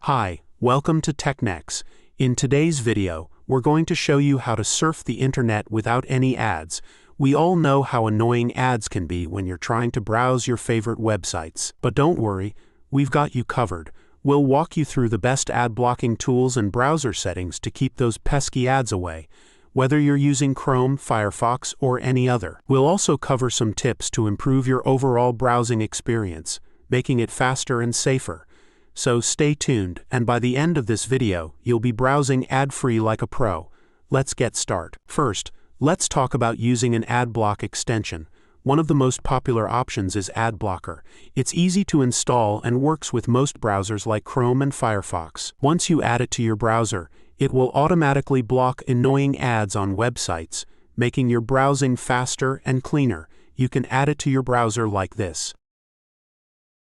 Hi, welcome to Technex. In today's video, we're going to show you how to surf the internet without any ads. We all know how annoying ads can be when you're trying to browse your favorite websites. But don't worry, we've got you covered. We'll walk you through the best ad blocking tools and browser settings to keep those pesky ads away, whether you're using Chrome, Firefox, or any other. We'll also cover some tips to improve your overall browsing experience, making it faster and safer. So stay tuned, and by the end of this video, you'll be browsing ad-free like a pro. Let's get started. First, let's talk about using an AdBlock extension. One of the most popular options is AdBlocker. It's easy to install and works with most browsers like Chrome and Firefox. Once you add it to your browser, it will automatically block annoying ads on websites, making your browsing faster and cleaner. You can add it to your browser like this.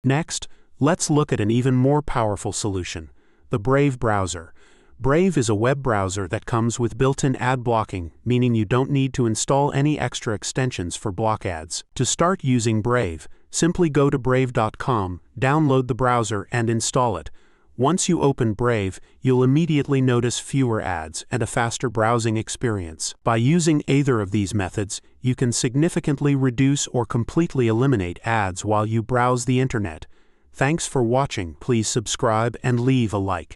Next, let's look at an even more powerful solution, the Brave browser. Brave is a web browser that comes with built-in ad blocking, meaning you don't need to install any extra extensions for block ads. To start using Brave, simply go to brave.com, download the browser, and install it. Once you open Brave, you'll immediately notice fewer ads and a faster browsing experience. By using either of these methods, you can significantly reduce or completely eliminate ads while you browse the internet. Thanks for watching. Please subscribe and leave a like.